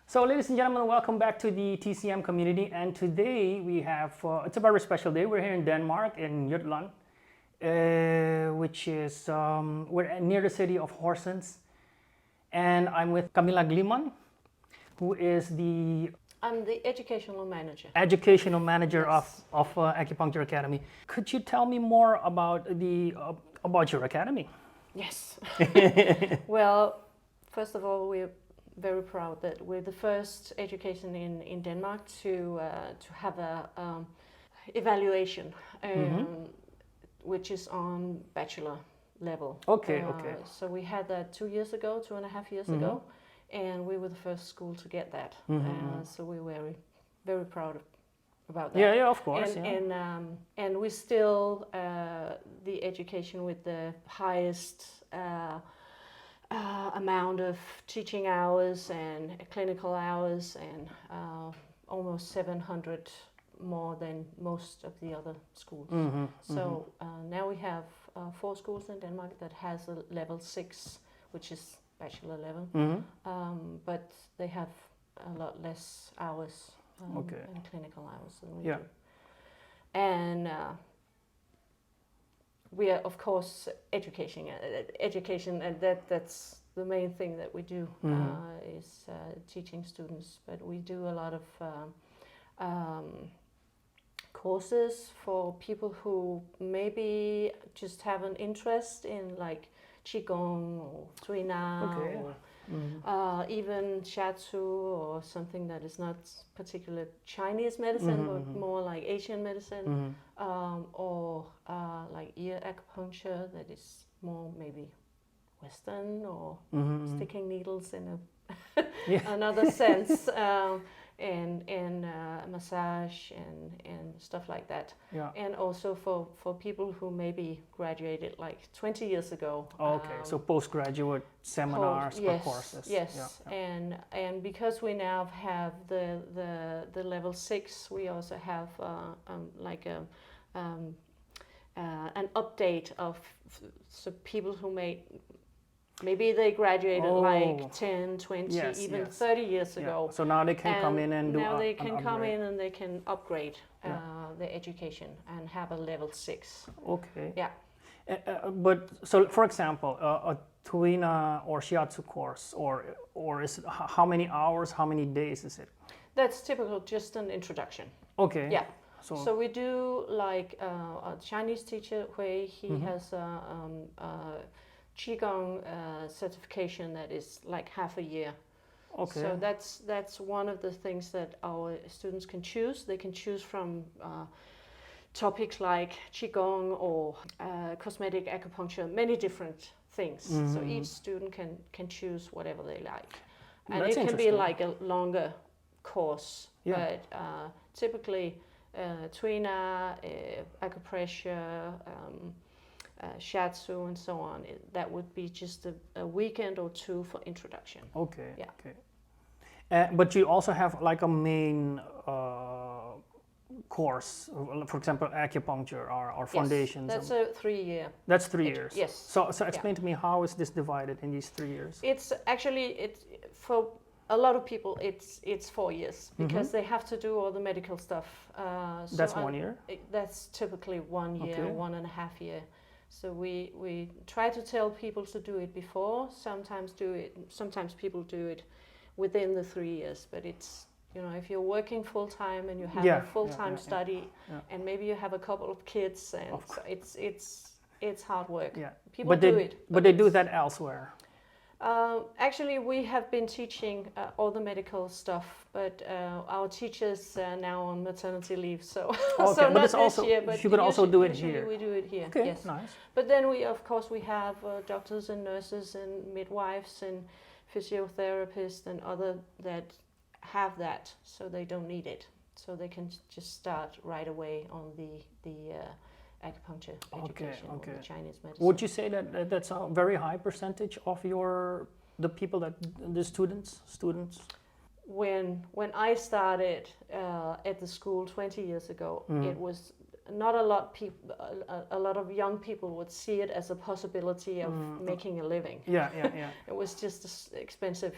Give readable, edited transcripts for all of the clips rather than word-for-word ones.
So ladies and gentlemen, welcome back to the TCM community, and today we have, it's a very special day. We're here in Denmark, in Jutland, which is, we're near the city of Horsens, and I'm with Camilla Gliemann, who is I'm the educational manager. Educational manager Yes. of Akupunktur Academy. Could you tell me more about about your academy? Yes. Well, first of all, we're very proud that we're the first education in Denmark to have a evaluation, which is on bachelor level. Okay, okay. So we had that 2 years ago, 2.5 years ago, and we were the first school to get that. So we're very, very proud about that. Yeah, of course. And we still the education with the highest amount of teaching hours and clinical hours, and almost 700 more than most of the other schools. So now we have 4 schools in Denmark that has a level 6, which is bachelor level, but they have a lot less hours and clinical hours than we do. And we are, of course, education, and that's the main thing that we do, is teaching students. But we do a lot of courses for people who maybe just have an interest in like Qigong or Tuina, or even Shiatsu, or something that is not particular Chinese medicine, but more like Asian medicine, or like ear acupuncture that is more maybe Western, or sticking needles in another sense, and massage and stuff like that. And also for people who maybe graduated like 20 years ago. So postgraduate seminars or courses. Yes, and because we now have the level 6, we also have like an update of so people who maybe they graduated like 10, 20, even 30 years ago. So now they can come in and do now they can come in and they can upgrade their education and have a level 6. Okay. Yeah. But so, for example, a Tuina or Shiatsu course, or is it, how many hours, how many days is it? That's typical, just an introduction. Okay. Yeah. So we do like a Chinese teacher where he has Qigong certification that is like half a year. Okay. So that's one of the things that our students can choose. They can choose from topics like Qigong or cosmetic acupuncture, many different things. So each student can choose whatever they like. And That's it can be like a longer course, but typically Tuina, acupressure, Shiatsu, and so on. That would be just a weekend or 2 for introduction. Okay. Yeah. Okay. But you also have like a main course, for example, acupuncture or foundations. Yes, that's a 3-year. That's 3 years. Yes. So explain to me, how is this divided in these 3 years? It's actually for a lot of people it's 4 years because they have to do all the medical stuff. So that's 1 year. That's typically 1 year, 1.5 year. So we try to tell people to do it before. Sometimes people do it within the 3 years. But it's, if you're working full time and you have a full time study, and maybe you have a couple of kids, and so it's hard work. Yeah. People do it. But they do that elsewhere. Actually, we have been teaching all the medical stuff, but our teachers are now on maternity leave, so so not this year. But you could also do it usually here. we do it here. Okay, yes. nice. But then we have doctors and nurses and midwives and physiotherapists and other that have that, so they don't need it, so they can just start right away on the acupuncture education or the Chinese medicine. Would you say that that's a very high percentage of the people the students? When I started at the school 20 years ago, it was not a lot of young people would see it as a possibility of making a living. Yeah, yeah, yeah. It was just an expensive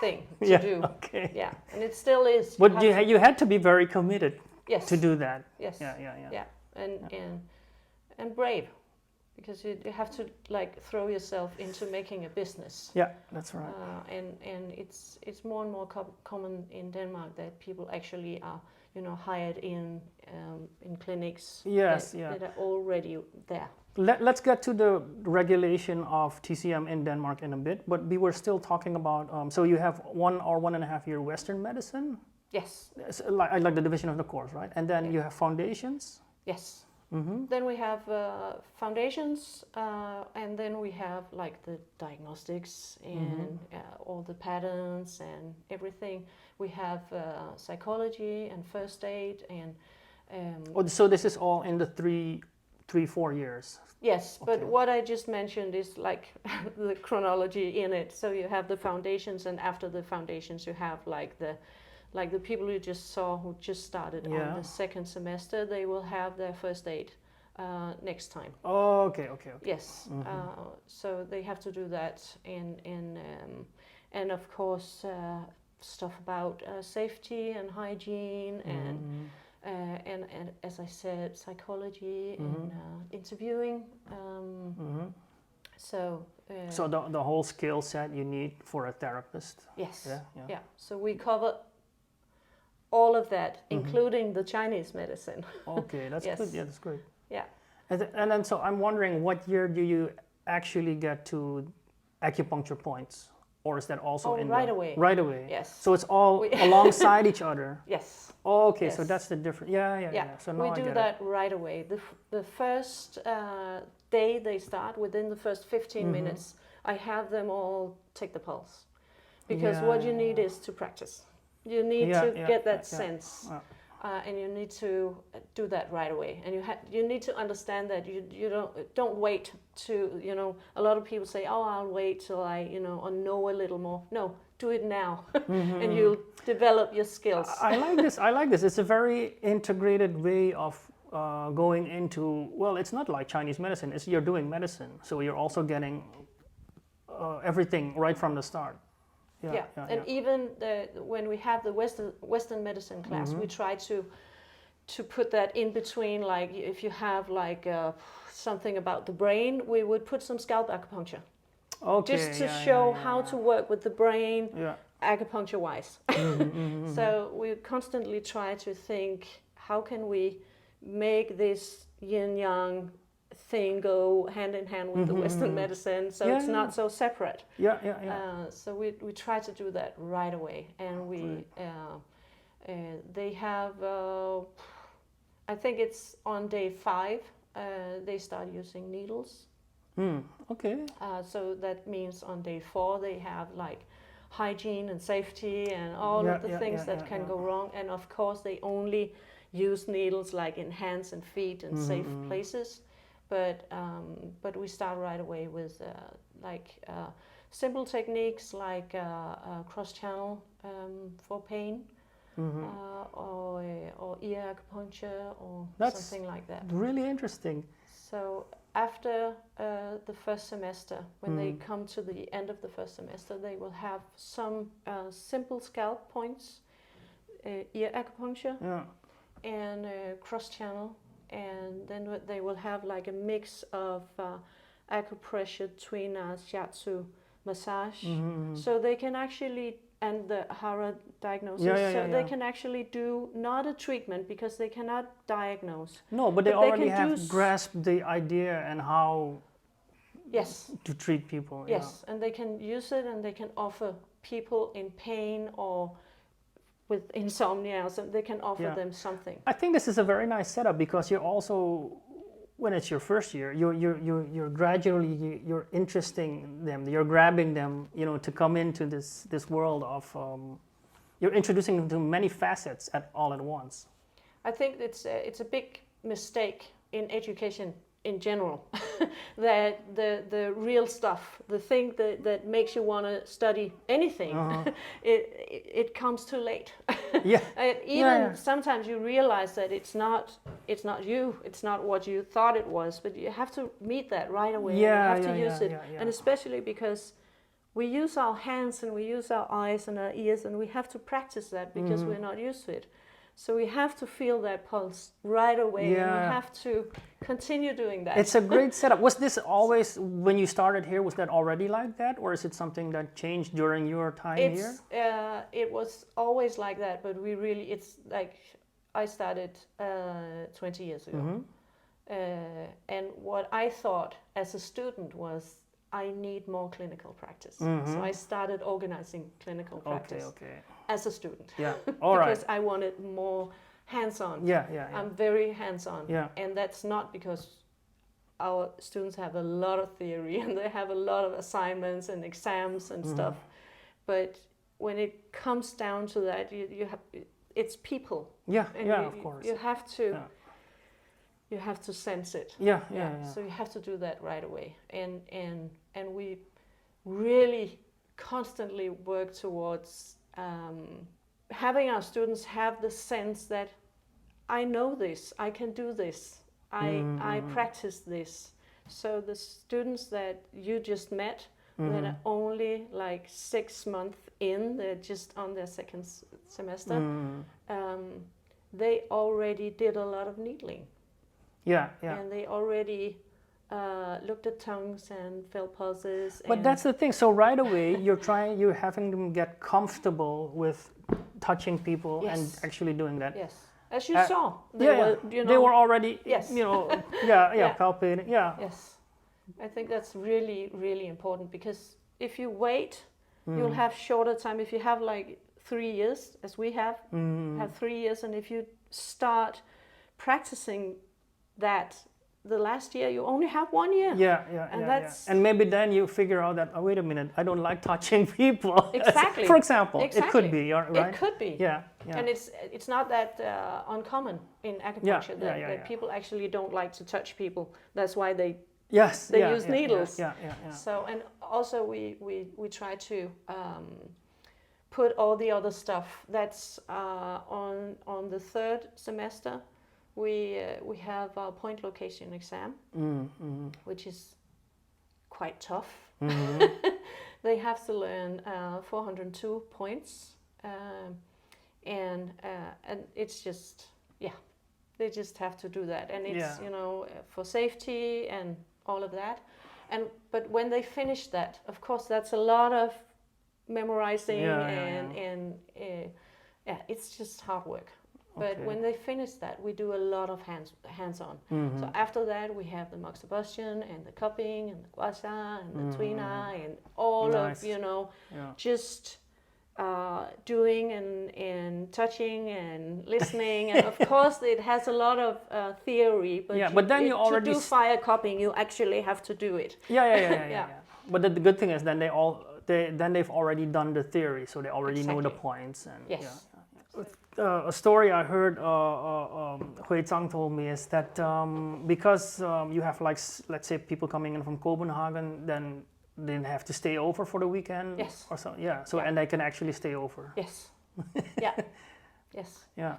thing to Yeah, do. okay. Yeah, and it still is. But you had to be very committed Yes. to do that. Yes. Yeah, yeah, yeah. Yeah, and brave, because you have to like throw yourself into making a business. Yeah, that's right. And it's more and more common in Denmark that people actually are, hired in clinics. Yes, that are already there. Let's get to the regulation of TCM in Denmark in a bit, but we were still talking about, so you have 1 or 1.5 year Western medicine? Yes. So like the division of the course, right? And then you have foundations? Yes. Mm-hmm. Then we have foundations, and then we have like the diagnostics and all the patterns and everything. We have psychology and first aid and... so this is all in the 3-4 years? Yes, Okay. but what I just mentioned is like the chronology in it. So you have the foundations, and after the foundations you have like the people you just saw who just started on the second semester, they will have their first aid next time. Oh, okay. Yes, so they have to do that, and of course stuff about safety and hygiene and as I said, psychology and interviewing. So the whole skill set you need for a therapist. Yes. Yeah. So we cover all of that, including the Chinese medicine. Okay, that's Yes. good. Yeah, that's great. Yeah. And then so I'm wondering, what year do you actually get to acupuncture points, or is that also right away? Right away. Yes. So it's all alongside each other. Yes. Oh, okay, Yes. so that's the difference. Yeah. So now we I do get that right away. The first day they start, within the first 15 minutes, I have them all take the pulse, because what you need is to practice. You need to get that sense, and you need to do that right away. And you need to understand that you don't wait to, a lot of people say, oh, I'll wait till I or know a little more. No, do it now, and you'll develop your skills. I like this. It's a very integrated way of going into, well, it's not like Chinese medicine. It's you're doing medicine, so you're also getting everything right from the start. And even when we have the Western medicine class, we try to put that in between. Like if you have like something about the brain, we would put some scalp acupuncture, just to show how to work with the brain, acupuncture wise. So we constantly try to think, how can we make this yin yang thing go hand in hand with the Western medicine, so it's not so separate. So we try to do that right away, and they have I think it's on day 5 they start using needles. Okay. So that means on day 4 they have like hygiene and safety and all of the things that can go wrong, and of course they only use needles like in hands and feet and safe places. But we start right away with simple techniques like cross-channel for pain, or ear acupuncture, or something like that. Really interesting. So after the first semester, when they come to the end of the first semester, they will have some simple scalp points, ear acupuncture, and cross-channel. And then they will have like a mix of acupressure, tuina, shiatsu, massage, so they can actually, and the Hara diagnosis, they can actually do not a treatment, because they cannot diagnose. No, but they already have grasped the idea and how to treat people. Yes, and they can use it, and they can offer people in pain or with insomnia, so they can offer them something. I think this is a very nice setup, because you're also, when it's your first year, you're gradually you're interesting them, you're grabbing them, to come into this world of, you're introducing them to many facets all at once. I think it's a big mistake in education in general, that the real stuff, the thing that makes you want to study anything, it comes too late. Yeah. Even sometimes you realize that it's not you, it's not what you thought it was, but you have to meet that right away. You have to use it, and especially because we use our hands and we use our eyes and our ears, and we have to practice that because we're not used to it. So we have to feel that pulse right away, and we have to continue doing that. It's a great setup. Was this always, when you started here, was that already like that, or is it something that changed during your time here? It was always like that, but it's like I started 20 years ago. And what I thought as a student was I need more clinical practice. So I started organizing clinical practice as a student. Yeah, because I wanted more hands-on. I'm very hands-on. And that's not because our students have a lot of theory and they have a lot of assignments and exams and stuff. But when it comes down to that, you have, it's people. Of course. You have to... You have to sense it. So you have to do that right away. And we really constantly work towards having our students have the sense that I know this, I can do this, I practice this. So the students that you just met, that are only like 6 months in, they're just on their second semester, they already did a lot of needling. And they already looked at tongues and felt pulses. But that's the thing. So right away, you're having them get comfortable with touching people and actually doing that. Yes, as you saw, they were already, palpating. Yes, I think that's really, really important, because if you wait, you'll have shorter time. If you have like 3 years, as we have 3 years, and if you start practicing that the last year, you only have 1 year. And maybe then you figure out that, oh, wait a minute, I don't like touching people. Exactly. For example, it could be, right? It could be. And it's not that uncommon in acupuncture that people actually don't like to touch people. That's why they use needles. So, and also we try to put all the other stuff that's on the third semester. We have our point location exam, which is quite tough. They have to learn 402 points, and it's just they just have to do that, and it's for safety and all of that. But when they finish that, of course, that's a lot of memorizing and it's just hard work. But when they finish that, we do a lot of hands-on. So after that, we have the moxibustion and the cupping and the gua sha and the tuina and all of, just doing and touching and listening. And of course, it has a lot of theory. But then you already... To do fire cupping, you actually have to do it. But the good thing is then they've already done the theory, so they already know the points. And, a story I heard Hui Zhang told me is that because you have, like, let's say people coming in from Copenhagen, then they have to stay over for the weekend or so. And they can actually stay over.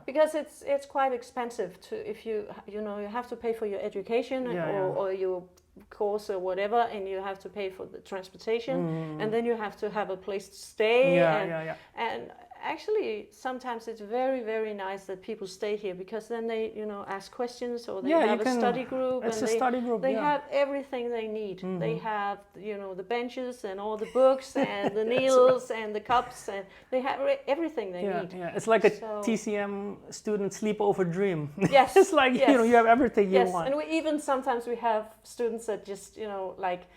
Because it's quite expensive to, if you have to pay for your education or your course or whatever, and you have to pay for the transportation, and then you have to have a place to stay. And actually, sometimes it's very, very nice that people stay here, because then they, ask questions, or they have a study group. It's a study group. They have everything they need. They have, the benches and all the books and the needles and the cups, and they have everything they need. It's like a TCM student sleepover dream. It's like, you have everything you want. And we sometimes we have students that just, like,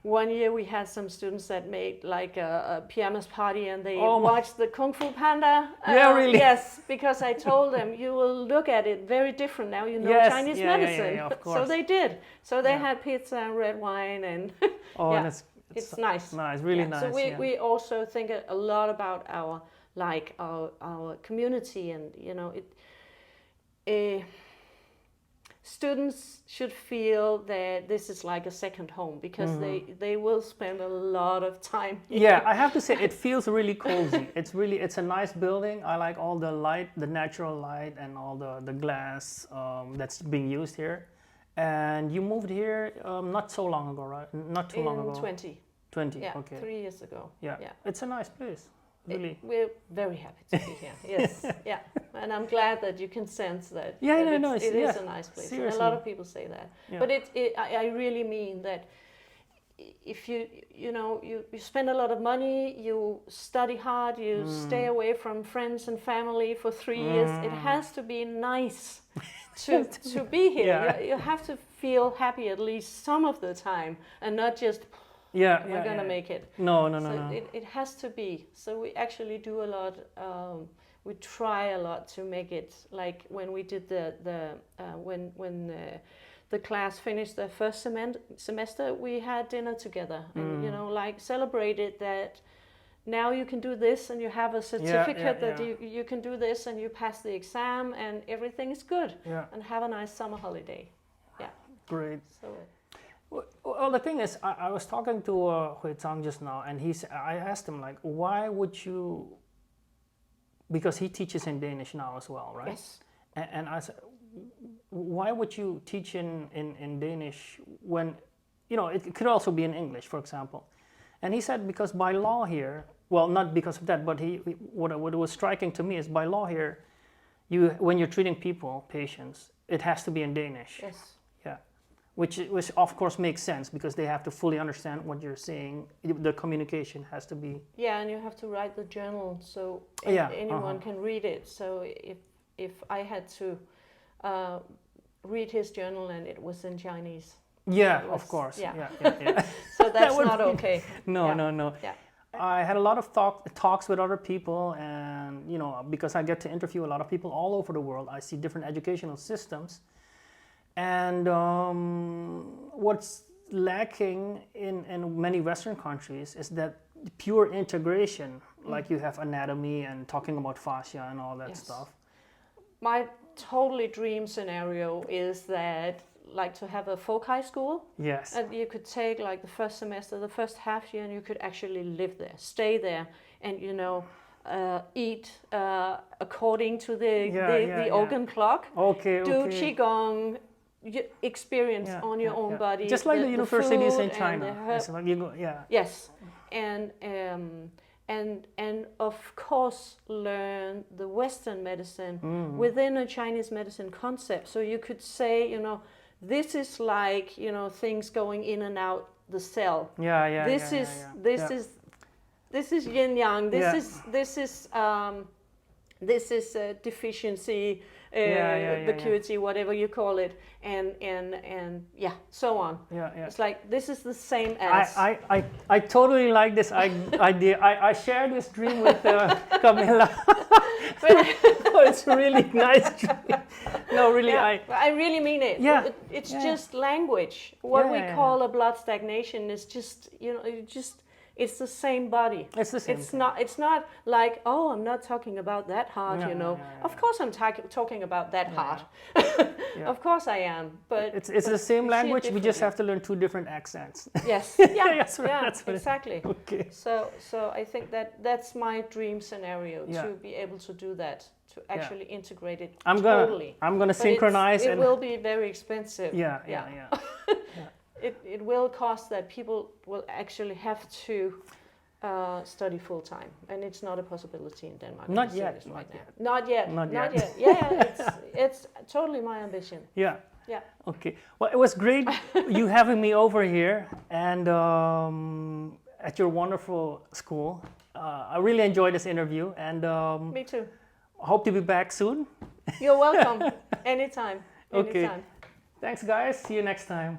one year we had some students that made like a pyjamas party, and they watched the Kung Fu Panda. Really? Yes, because I told them, you will look at it very different now. Chinese medicine. Of course. So they did. So they had pizza and red wine, and it's nice. Nice, really nice. So we also think a lot about our community, and students should feel that this is like a second home, because they will spend a lot of time here. Yeah, I have to say it feels really cozy. It's a nice building. I like all the light, the natural light, and all the glass that's being used here. And you moved here not so long ago, right? Not too long ago. 20. Yeah, okay. 3 years ago. Yeah. It's a nice place. Really. We're very happy to be here. Yes, yeah, and I'm glad that you can sense that. Yeah, that it is a nice place. And a lot of people say that, but I really mean that. If you spend a lot of money, you study hard, you stay away from friends and family for 3 years. It has to be nice to be here. Yeah. You have to feel happy at least some of the time, and not just. We're gonna make it. No. It has to be. So we actually do a lot. We try a lot to make it like when we did when the class finished their first semester, we had dinner together, and like celebrated that. Now you can do this, and you have a certificate that you can do this, and you pass the exam, and everything is good. Yeah. And have a nice summer holiday. Yeah. Great. So. Well, the thing is, I was talking to Hui Zhang just now, and I asked him, like, why would you, because he teaches in Danish now as well, right? Yes. And I said, why would you teach in Danish when, it could also be in English, for example. And he said, because by law here, well, not because of that, but what was striking to me is by law here, when you're treating people, patients, it has to be in Danish. Yes. Which of course makes sense, because they have to fully understand what you're saying. The communication has to be. Yeah, and you have to write the journal so anyone can read it. So if I had to read his journal and it was in Chinese. Yeah, of course. Yeah. So that's not okay. No. Yeah. I had a lot of talks with other people, and because I get to interview a lot of people all over the world, I see different educational systems. And what's lacking in many Western countries is that pure integration, like you have anatomy and talking about fascia and all that stuff. My totally dream scenario is that, like, to have a folk high school. Yes. And you could take like the first semester, the first half year, and you could actually live there, stay there, and eat according to the organ clock. Okay. Do qigong. Experience on your own body, just like the universities in China. Yes, and of course learn the Western medicine within a Chinese medicine concept. So you could say, this is like things going in and out the cell. This is yin yang. This is deficiency. Vacuity, whatever you call it, and so on. It's like this is the same as. I totally like this idea. I share this dream with Camilla. It's a really nice dream. No, really, I really mean it. Yeah, it's just language. What we call a blood stagnation is just it's the same body. It's the same. It's not like, oh, I'm not talking about that heart, Of course I'm talking about that heart. Of course I am, but it's the same language. We just have to learn 2 different accents. Yes. Exactly. Okay. So I think that's my dream scenario, to be able to do that, to actually integrate it totally. I'm gonna synchronize. It will be very expensive. Yeah. It will cost that people will actually have to study full time, and it's not a possibility in Denmark. Not yet. Not yet. Yeah, it's totally my ambition. Yeah. Okay. Well, it was great you having me over here and at your wonderful school. I really enjoyed this interview, and me too. Hope to be back soon. You're welcome. Anytime. Okay. Thanks, guys. See you next time.